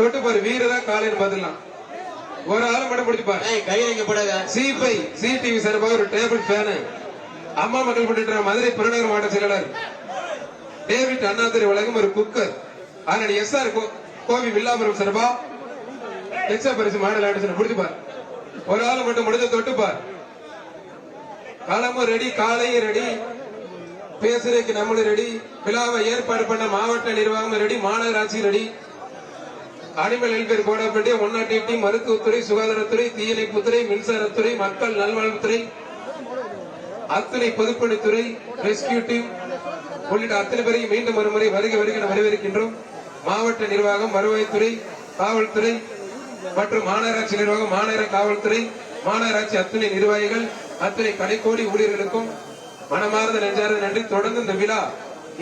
தொட்டு பாரு வீரரா காலையில் பதிலாம் ஒரு ஆள் மட்டும் பிடிச்சு பாரு கையில போடாத சிபை சிடிவி சார்பாக ஒரு டேபிள் ஃபேனு அம்மா மக்கள் போட்டு மதுரை புறநகர் மாவட்ட செயலாளர் டேவிட் அண்ணாதுரை வழங்கும் ஒரு குக்கர் ஆனால் எஸ்ஆர் கோவி வில்லாபுரம் சார்பா எக்ஸா பரிசு மாடல் ஆடிச்சு பிடிச்சு பாரு ஒரு ஆள் மட்டும் முடிஞ்ச தொட்டு பாரு களமும் ரெடி காலையும் ரெடி பேசுறதுக்கு நம்மளும் ரெடி விழாவை ஏற்பாடு பண்ண மாவட்ட நிர்வாகம் ரெடி மாநகராட்சி ready animal welfare board of India ஒன்னாட்டி மருத்துவத்துறை சுகாதாரத்துறை தீயணைப்புத்துறை மின்சாரத்துறை மக்கள் நல்வாழ்வுத்துறை அத்தனை பொதுப்பணித்துறை ரெஸ்கியூ டீம் உள்ளிட்ட அத்தனை பேரையும் மீண்டும் ஒருமுறை வருகை வரவேற்கின்றோம். மாவட்ட நிர்வாகம் வருவாய்த்துறை காவல்துறை மற்றும் மாநகராட்சி நிர்வாகம் மாநகர காவல்துறை மாநகராட்சி அத்தனை நிர்வாகிகள் அத்தனை கடைக்கோடி ஊழியர்களுக்கும் மனமார்ந்த நெஞ்சார்ந்த நன்றி. தொடர்ந்து இந்த விழா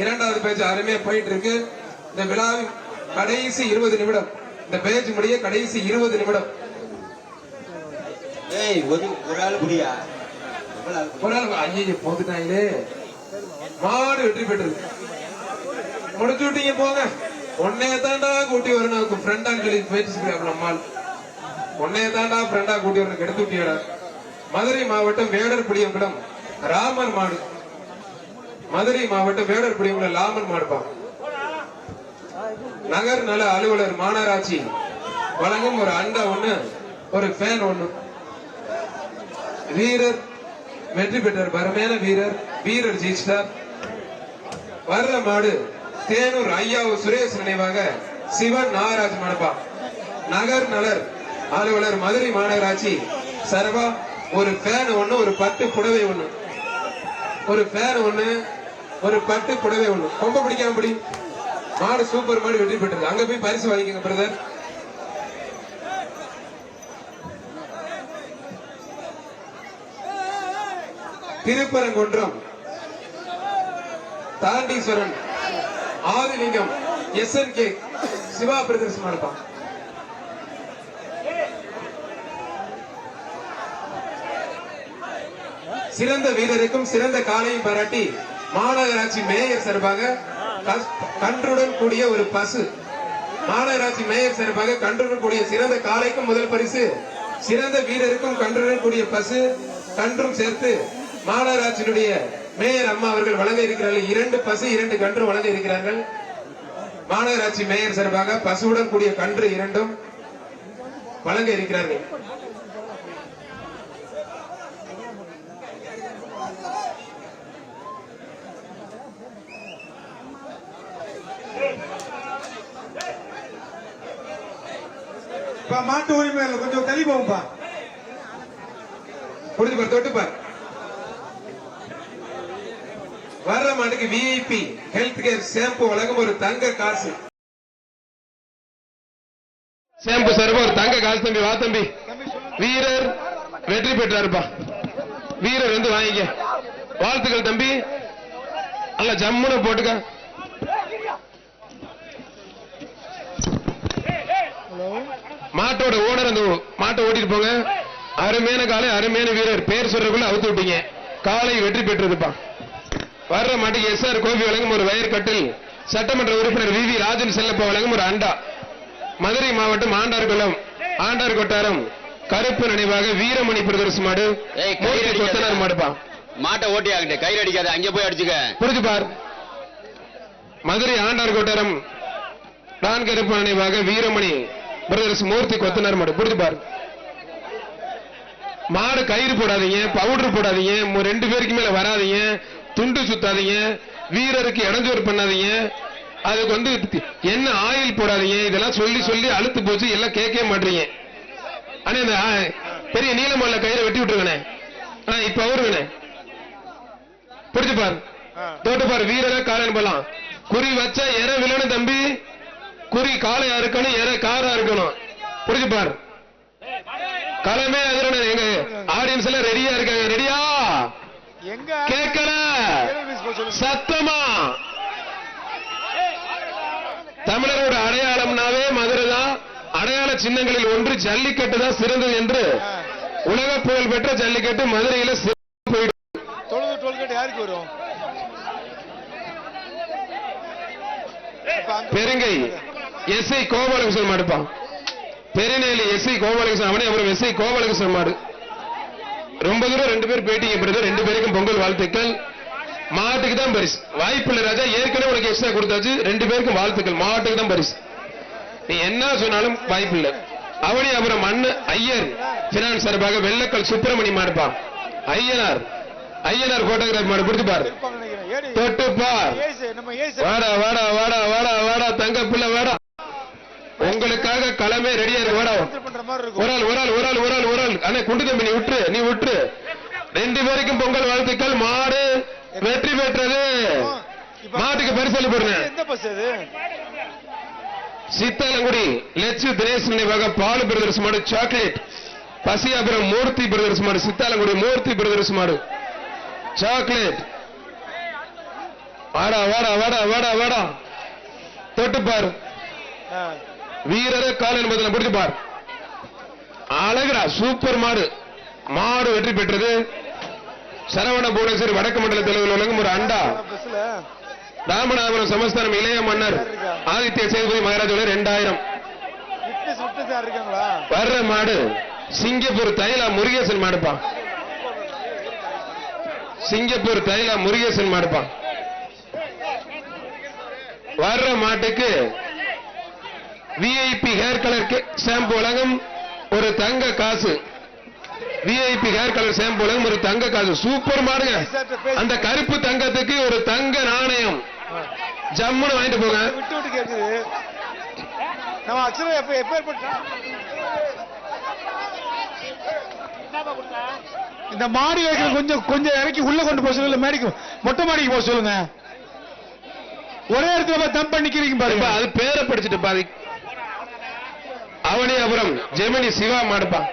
இரண்டாவது பேச்சு அருமையா போயிட்டு இருக்கு. இந்த விழாவின் கடைசி 20 நிமிடம் இந்த பேச்சு முடிய கடைசி 20 நிமிடம் ஐயோ போத்துட்டாங்களே மாடு வெற்றி பெற்றது முடிச்சு விட்டீங்க போங்க. உன்னைய தாண்டா கூட்டி வரணும் ஃப்ரெண்டா சொல்லி பேச்சு நம்மால் உன்னைய தாண்டா ஃப்ரெண்டா கூட்டி வரணும் எடுத்து விட்டியடா. மதுரை மாவட்டம் வேடர் புளியங்குளம் ராமன் மாடு மதுரை மாவட்டம் வேடர் புளியங்குளம் ராமன் மாடுப்பா. நகர் நல அலுவலர் மாநகராட்சி வழங்கும் ஒரு அண்டா ஒண்ணு ஒரு ஃபேன் ஒண்ணு. வீரர் வெற்றி பெற்றார் பரமையான வீரர் ஜெயிச்சிட்டார். வர்ற மாடு தேனூர் ஐயாவு சுரேஷ் நினைவாக சிவன் நாகராஜ் மாடுப்பா. நகர் நலர் அலுவலர் மதுரை மாநகராட்சி சரவா ஒரு ஃபேன் ஒண்ணு ஒரு பட்டு புடவை ஒண்ணு ஒரு ஃபேன் ஒண்ணு ஒரு பட்டு புடவை ஒண்ணு. ரொம்ப பிடிக்காம பிடி மாடு சூப்பர் மாடு வெற்றி பெற்றது. அங்க போய் பரிசு வாங்கிக்கங்க brother. Thiruparankundram Thandeeswaran Adhilingam SNK Siva brothers மாடுப்பான். சிறந்த வீரருக்கும் சிறந்த காலையும் பாராட்டி மாநகராட்சி மேயர் சார்பாக கன்றுடன் கூடிய ஒரு பசு மாநகராட்சி மேயர் சார்பாக கன்றுடன் கூடிய சிறந்த காலைக்கும் முதல் பரிசு சிறந்த வீரருக்கும் கன்றுடன் கூடிய பசு கன்றும் சேர்த்து மாநகராட்சியினுடைய மேயர் அம்மா அவர்கள் வழங்க இருக்கிறார்கள். 2 பசு 2 கன்று வழங்க இருக்கிறார்கள். மாநகராட்சி மேயர் சார்பாக பசுவுடன் கூடிய கன்று 2 வழங்க இருக்கிறார்கள். மாட்டு உரிமையாளர் கொஞ்சம் தள்ளி போகும்பா. புரிஞ்சுப்பார் தொட்டுப்பார். வர்ற மாட்டுக்கு விஐபி ஹெல்த் கேர் ஷாம்பு வழங்கும் ஒரு தங்க காசு ஷாம்பு சார்பா ஒரு தங்க காசு. தம்பி வா தம்பி. வீரர் வெற்றி பெற்றாருப்பா. வீரர் வந்து வாங்கிக்க. வாழ்த்துக்கள் தம்பி. அல்ல ஜம்முன்னு போட்டுக்க. மாட்டோட ஓனர் அந்த மாட்டை ஓட்டிட்டு போங்க. அருமையான காலை அருமையான வீரர் பேர் சொல்றதுக்குள்ள அவுத்து விட்டீங்க. காலை வெற்றி பெற்றதுப்பா. வர்ற மாட்டுக்கு SR கோபி வழங்கும் ஒரு வயர் கட்டில் சட்டமன்ற உறுப்பினர் VV ராஜன் செல்லப்பா வழங்கும் ஒரு அண்டா. மதுரை மாவட்டம் ஆண்டார் கொட்டாரம் கருப்பு நினைவாக வீரமணி பிரதர்ஸ் மாடு கொத்தனார் மாடுப்பா. மாட்டை ஓட்டி ஆகிட்ட கையில் அடிக்காத அங்க போய் அடிச்சுக்க. புரிஞ்சு பார். மதுரை ஆண்டார் கொட்டாரம் கருப்பு நினைவாக வீரமணி பிரதர்ஸ் மூர்த்தி கொத்தனார் மாடு. புரிஞ்சு பார். மாடு கயிறு போடாதீங்க பவுடர் போடாதீங்க 2 பேருக்கு மேல வராதீங்க துண்டு சுத்தாதீங்க வீரருக்கு இடைஞ்சோறு பண்ணாதீங்க அதுக்கு வந்து என்ன ஆயில் போடாதீங்க. இதெல்லாம் சொல்லி சொல்லி அழுத்து போச்சு எல்லாம் கேட்கவே மாட்டீங்க. ஆனா இந்த பெரிய நீளமல்ல கயிறை வெட்டி விட்டுருங்கண்ணே. இப்ப அவருங்கண்ணே புரிஞ்சு பார். தோட்டு பார். வீரரை காலைன்னு போலாம். குறி வச்சா எற விழணும் தம்பி. குறி காளையா இருக்கணும் எற காரா இருக்கணும். புரிஞ்சு பார். களமே அதிரணும். எங்க ஆடியன்ஸ் எல்லாம் ரெடியா இருக்காங்க. ரெடியா கேட்கல சத்தமா. தமிழரோட அடையாளம்னாவே மதுரை தான். அடையாள சின்னங்களில் ஒன்று ஜல்லிக்கட்டு தான் சிறந்தது என்று உலக புகழ் பெற்ற ஜல்லிக்கட்டு மதுரையில யாருக்கு வரும்? பெருங்கை எஸ்ஐ கோபாலகிருஷ்ணன் மாடுப்பான். பெருநேலி எஸ்ஐ கோபாலகிருஷ்ணன் அவனே அப்புறம் எஸ்ஐ கோபாலகிருஷ்ணன் மாடு. ரொம்ப தூரம் 2 பேர் பேட்டிங்க பிறகு 2 பேருக்கும் பொங்கல் வாழ்த்துக்கள். மாட்டுக்கு தான் பரிசு. வாய்ப்பு இல்லை ராஜா, ஏற்கனவே உனக்கு எக்ஸ்ட்ரா கொடுத்தாச்சு. 2 பேருக்கும் வாழ்த்துக்கள். மாட்டுக்கு தான் பரிசு. நீ என்ன சொன்னாலும் வாய்ப்பு இல்லை. அவனே அப்புறம் மண்ணு ஐயர் பினான்ஸ் சார்பாக வெள்ளக்கல் சுப்பிரமணி மாடுப்பான். ஐயனார் போட்டோகிராஃபி மாடு பிடிச்சு பாரு, தொட்டு பார். வாடா வாடா வாடா வாடா வாடா தங்க பிள்ளை வாடா, உங்களுக்காக களமே ரெடியா இருக்கு. வாடா ஒரு ஆள் அண்ணே குண்டு தம்பி நீ விட்டுரு. 2 பேருக்கும் பொங்கல் வாழ்த்துக்கள். மாடு வெற்றி பெற்றது. மாட்டுக்கு பரிசு போடுங்க. சித்தாலங்குடி லட்சு தினேஷ் நினைவாக பாலு பிரதர்ஸ் மாடு சாக்லேட். பசியாபுரம் மூர்த்தி பிரதர்ஸ் மாடு. சித்தாலங்குடி மூர்த்தி பிரதர்ஸ் மாடு சாக்லேட். வாடா வாடா வாடா வாடா வாடா தொட்டு பாரு. வீரரை கால் என்பதில் பிடிச்சு பார். அழகுடா, சூப்பர் மாடு. மாடு வெற்றி பெற்றது. சரவண புவனேஸ்வரி வடக்கு மண்டல தலைவர் வழங்கும் ஒரு அண்டா. ராமநாதபுரம் சமஸ்தானம் இளைய மன்னர் ஆதித்ய சேதுபதி மகாராஜ் 2000. வர்ற மாடு சிங்கப்பூர் தைலா முருகேசன் மாடுப்பான். சிங்கப்பூர் தைலா முருகேசன் மாடுப்பான். வர்ற மாட்டுக்கு விஐபி ஹேர் கலர் ஷாம்பு வழங்கும் ஒரு தங்க காசு. விஐபி ஹேர் கலர் ஷாம்பு வழங்கும் ஒரு தங்க காசு. சூப்பர் மாடுங்க. அந்த கருப்பு தங்கத்துக்கு ஒரு தங்க நாணயம் ஜம்முன்னு வாங்கிட்டு போங்க. விட்டு கேக்குது. நம்ம அக்ஷரம் இந்த மாடி வைக்கிற கொஞ்சம் இறக்கி உள்ள கொண்டு போக சொல்லுங்க. மேடிக்கு மொட்டை மாடிக்கு போக சொல்லுங்க. ஒரே இடத்துல தம் பண்ணிக்கிறீங்க பாருங்க. அது பேரை படிச்சுட்டு பாதி. அவனே அப்புறம் ஜெமினி சிவா மாடுப்பான்.